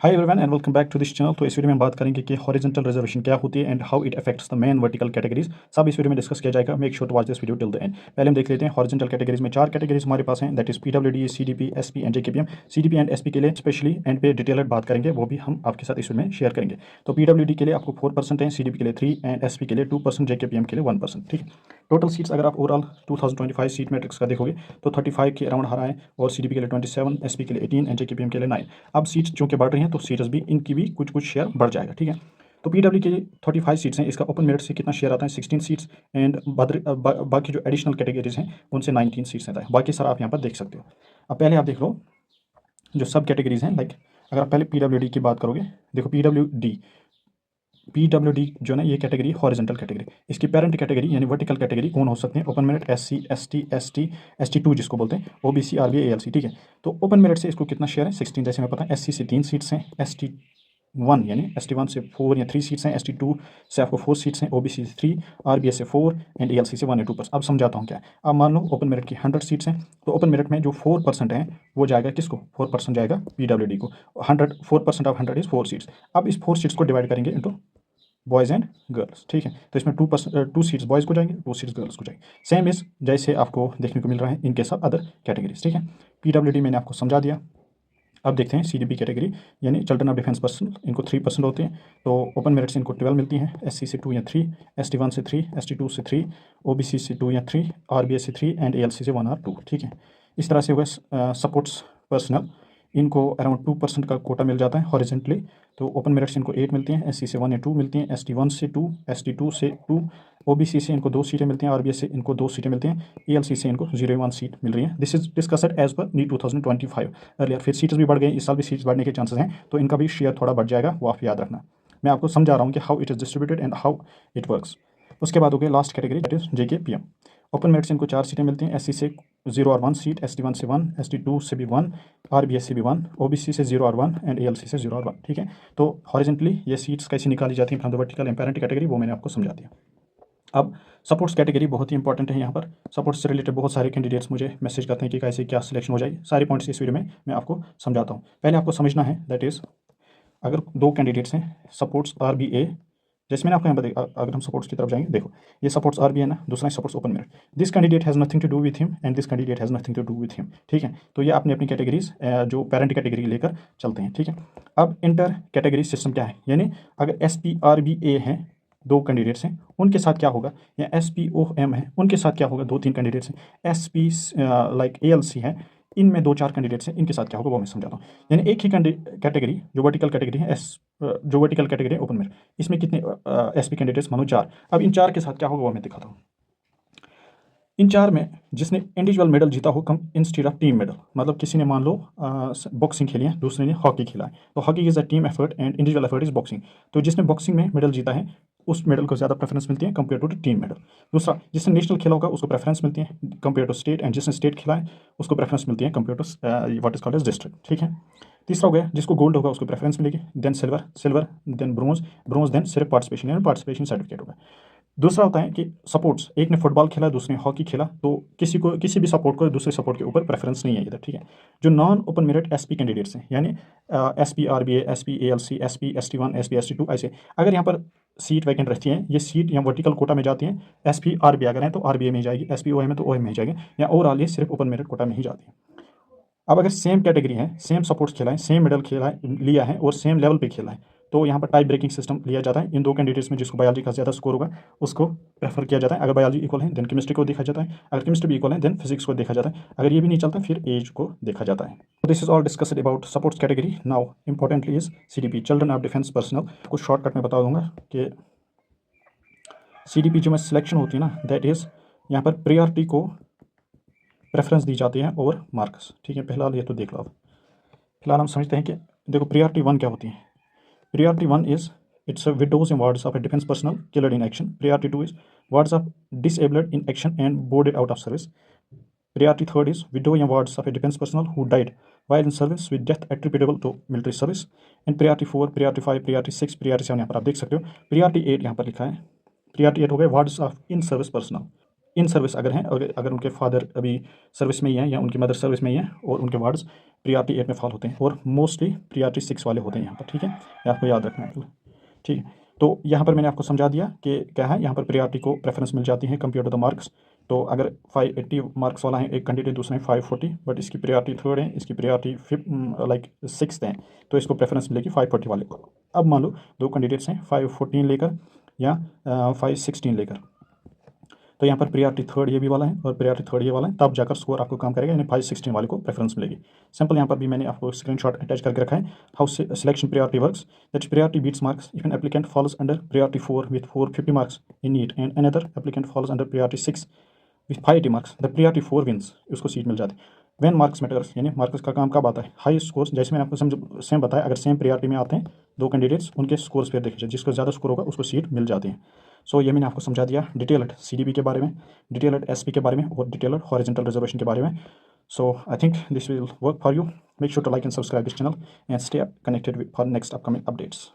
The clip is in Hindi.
Hi everyone and welcome back to this channel. तो इस वीडियो में हम बात करेंगे कि हॉरिजॉन्टल रिजर्वेशन क्या होती है and how it affects the main vertical categories. सब इस वीडियो में डिस्कस किया जाएगा। Make sure to watch this video till the end. पहले हम देख लेते हैं हॉरिजॉन्टल कैटेगरीज में चार कैटेगरीज हमारे पास हैं, that is PWD, CDP, SP and JKPM. CDP and SP के लिए स्पेशली एंड पे डिटेल्ड बात करेंगे, वो भी हम आपके साथ इस वीडियो में शेयर करेंगे। तो पीडब्ल्यूडी के लिए आपको 4% है, सीडीपी के लिए 3 एंड एसपी के लिए 2%, जेकेपीएम के लिए 1%। ठीक है। टोटल सीट्स अगर आप ओवरऑल 2025 सीट मैट्रिक्स का देखोगे तो 35 के अराउंड आ रहा है, और सीडीपी के लिए 27, एसपी के लिए 18 एंड जेकेपीएम के लिए 9। अब सीट्स चूंकि बढ़ रही हैं तो सीट्स भी इनकी भी कुछ कुछ शेयर बढ़ जाएगा। ठीक है। तो पीडब्ल्यू के 35 सीट्स हैं, इसका ओपन मेरिट से कितना शेयर आता है 16 सीट्स, एंड बाकी जो एडिशनल कैटेगरीज हैं उनसे 19 सीट्स आता है। बाकी सर आप यहाँ पर देख सकते हो। अब पहले आप देख लो जो सब कैटेगरीज हैं, लाइक अगर आप पहले पीडब्ल्यूडी की बात करोगे, देखो पीडब्ल्यूडी जो ना ये कैटेगरी हॉरिजॉन्टल कैटेगरी, इसकी पेरेंट कैटेगरी यानी वर्टिकल कैटेगरी कौन हो सकते हैं? ओपन मेरिट, एससी, एसटी 2 जिसको बोलते हैं, ओबीसी, आरबीए, एएलसी। ठीक है। तो ओपन मेरिट से इसको कितना शेयर है 16, जैसे मैं पता है। एससी से 3 सीट्स हैं, ST1 यानी ST1 से 4 या 3 सीट्स हैं, ST2 से आपको 4 सीट्स हैं, ओबीसी से 3, आरबीए से 4 एंड एएलसी से 1 या 2%। अब समझाता हूँ क्या है। अब मान लो ओपन मेरिट की 100 सीट्स हैं, तो ओपन मेरिट में जो 4% है वो जाएगा किसको? 4% जाएगा पीडब्ल्यूडी को। 4% ऑफ 100 इज 4 सीट्स। अब इस 4 सीट्स को डिवाइड करेंगे इंटू बॉयज़ एंड गर्ल्स। ठीक है। तो इसमें 2 सीट्स बॉयज़ को जाएंगे, 2 सीट्स गर्ल्स को जाएंगे। सेम इज जैसे आपको देखने को मिल रहा है इनके सब अदर कैटेगरीज। ठीक है। पीडब्ल्यूडी मैंने आपको समझा दिया। अब देखते हैं सीडीपी कैटेगरी यानी चिल्ड्रन ऑफ डिफेंस पर्सन, इनको 3% होते हैं। तो ओपन मेरिट से इनको 12 मिलती हैं, एससी से 2 या 3, ST1 से 3, ST2 से 3, ओबीसी से 2 या 3, आरबीए से 3 एंड एएलसी से 1 और 2। ठीक है। इस तरह से हुआ सपोर्ट्स पर्सनल, इनको अराउंड 2% का कोटा मिल जाता है हॉरिजेंटली। तो ओपन मेरिट से इनको 8 मिलती हैं, एससी से 1 या 2 मिलती हैं, ST1 से 2, ST2 से 2, ओबीसी से इनको 2 सीटें मिलती हैं, आरबीए से इनको 2 सीटें मिलती हैं, एएलसी से इनको 0 सीट मिल रही है। This is discussed as per NEET 2025 earlier. फिर सीट्स भी बढ़ गई, इस साल भी सीट्स बढ़ने के चांसेस हैं, तो इनका भी शेयर थोड़ा बढ़ जाएगा, वो आप याद रखना। मैं आपको समझा रहा हूँ कि how it is distributed and how it works. उसके बाद हो गया last category, that is JKPM. Open merit से इनको 4 सीटें मिलती हैं, एससी से 0 और 1 सीट, ST1 से 1, ST2 से भी 1, आरबीए से भी 1, ओबीसी से 0 और 1 एंड एएलसी से 0 और 1। ठीक है। तो हॉरिजेंटली ये सीट्स कैसे निकाली जाती हैं from the vertical and parent category, वो मैंने आपको समझा दिया। अब सपोर्ट्स कैटेगरी बहुत ही इंपॉर्टेंट है। यहाँ पर सपोर्ट्स से रिलेटेड बहुत सारे कैंडिडेट्स मुझे मैसेज करते हैं कि कैसे क्या सिलेक्शन हो जाए। सारे पॉइंट्स इस वीडियो में मैं आपको समझाता हूँ। पहले आपको समझना है दैट इज़ अगर 2 कैंडिडेट्स हैं सपोर्ट्स आरबीए, जैसे मैंने आपको यहाँ पर अगर हम सपोर्ट्स की तरफ जाएंगे, देखो ये सपोर्ट्स आरबीए है ना, दूसरा supports open merit. This candidate has nothing to do with him and this candidate has nothing to do with him. ठीक है। तो ये अपनी अपनी कैटेगरीज जो पेरेंट कैटेगरी लेकर चलते हैं। ठीक है। अब इंटर कैटेगरी सिस्टम क्या है, यानी अगर SP RBA हैं, 2 कैंडिडेट्स हैं, उनके साथ क्या होगा, या SPOM है उनके साथ क्या होगा, 2-3 कैंडिडेट्स हैं, SP लाइक ALC है, इनमें 2-4 कैंडिडेट्स हैं, इनके साथ क्या होगा वो मैं समझाता हूँ। यानी एक ही कैटेगरी जो वर्टिकल कैटेगरी है जो वर्टिकल कैटेगरी है ओपन में, इसमें कितने SP कैंडिडेट्स मानो 4। अब इन 4 के साथ क्या होगा वो मैं दिखाता हूँ। इन 4 में जिसने इंडिविजुअल मेडल जीता हो कम इंस्टेड ऑफ टीम मेडल, मतलब किसी ने मान लो बॉक्सिंग खेली है, दूसरे ने हॉकी खेला है, तो hockey is a team effort and individual effort is boxing. तो जिसने बॉक्सिंग में मेडल जीता है उस मेडल को ज़्यादा प्रेफरेंस मिलती है कंपेयर टू टीम मेडल। दूसरा, जिसने नेशनल खेला होगा उसको प्रेफरेंस मिलती है कंपेयर टू स्टेट, एंड जिसने स्टेट खेला है उसको प्रेफरेंस मिलती है compare to what is called as district. ठीक है। तीसरा हो गया जिसको गोल्ड होगा उसको प्रेफरेंस मिलेगी, then silver then bronze then सिर्फ पार्टिसिपेशन यानी पार्टिसिपेशन सर्टिफिकेट होगा। दूसरा होता है कि सपोर्ट्स, एक ने फुटबॉल खेला दूसरे ने हॉकी खेला, तो किसी भी सपोर्ट को दूसरे सपोर्ट के ऊपर प्रेफरेंस नहीं है इधर। ठीक है। जो non open merit SP candidates हैं, यानी SP RBA, SP ALC, SP ST1, SP ST2, ऐसे अगर यहाँ पर सीट वैकेंट रहती है, ये सीट या वर्टिकल कोटा में जाती है, एसपी आरबीए अगर है तो आरबीए में ही जाएगी, एसपी ओएम है तो ओएम में ही जाएगी, या ओवरऑल ये सिर्फ ओपन मेरिट कोटा में ही जाती है। अब अगर सेम कैटेगरी है, सेम सपोर्ट्स खेला है, सेम मेडल खेला है लिया है और सेम लेवल पे खेला है, तो यहाँ पर टाई ब्रेकिंग सिस्टम लिया जाता है। इन 2 कैंडिडेट्स में जिसको बायोलॉजी का ज़्यादा स्कोर होगा उसको प्रेफर किया जाता है। अगर बायोलॉजी इक्वल है देन केमिस्ट्री को देखा जाता है, अगर केमिस्ट्री भी इक्वल है देन फिजिक्स को देखा जाता है, अगर ये भी नहीं चलता फिर एज को देखा जाता है। तो this is all discussed about supports category. Now importantly is CDP, children of defence personnel. कुछ शॉर्टकट में बता दूंगा कि CDP जो में सिलेक्शन होती है ना, दैट इज़ यहाँ पर प्रियॉरिटी को प्रेफरेंस दी जाती है और मार्क्स। ठीक है। फिलहाल ये तो देख लो आप। फिलहाल हम समझते हैं कि देखो प्रियॉरिटी 1 क्या होती है। Priority 1 is it's widows and wards of a defence personnel killed in action. Priority 2 is wards of disabled in action and boarded out of service. Priority 3 is widow and wards of a defense personnel who died while in service with death attributable to military service. And Priority 4, Priority 5, Priority 6, Priority 7 यहाँ पर आप देख सकते हो। Priority 8 यहाँ पर लिखा है। Priority 8 हो गए wards of in service personal. In service अगर हैं, अगर उनके फादर अभी सर्विस में ही हैं या उनकी मदर सर्विस में ही हैं और उनके वार्ड्स प्रियॉरिटी 8 में फॉल होते हैं और मोस्टली प्रियॉरिटी 6 वाले होते हैं यहाँ पर, ठीक है, ये आपको याद रखना है, ठीक है। तो यहाँ पर मैंने आपको समझा दिया कि क्या है, यहाँ पर प्रियॉरिटी को प्रेफरेंस मिल जाती है कंपेयर टू द मार्क्स। तो अगर 580 मार्क्स वाला है एक कैंडिडेट, दूसरा है 540, बट इसकी प्रियॉरिटी 3rd है, इसकी प्रियॉरिटी 6th है, तो इसको प्रेफरेंस मिलेगी 540 वाले को। अब मान लो 2 कैंडिडेट्स हैं 514 लेकर या 516 लेकर, तो यहाँ पर प्रियॉरिटी 3rd ये भी वाला है और प्रियॉरिटी 3rd ये वाला है, तब जाकर स्कोर आपको काम करेगा, यानी 516 वाले को प्रेफरेंस मिलेगी। सिंपल यहाँ पर भी मैंने आपको स्क्रीनशॉट अटैच करके रखा है, how selection priority works, that priority beats marks if an applicant falls under priority 4 with 450 marks in NEET and another applicant falls under priority 6 with 580 marks, the priority 4 wins, उसको सीट मिल जाती है। वैन मार्क्स मैटर्स, यानी मार्क्स का काम कब आता है, हाई स्कोर्स, जैसे मैंने आपको सेम बताया, अगर सेम प्रियॉरिटी में आते हैं 2 कैंडिडेट्स, उनके स्कोर्स पर देखिए, जिसको ज़्यादा स्कोर होगा उसको सीट मिल जाती है। सो ये मैंने आपको समझा दिया डिटेल्ड CDB के बारे में, डिटेल्ड SP के बारे में और डिटेल्ड हॉरिजॉन्टल रिजर्वेशन के बारे में। So I think this will work for you. Make sure to like and subscribe this channel and stay connected for next upcoming updates.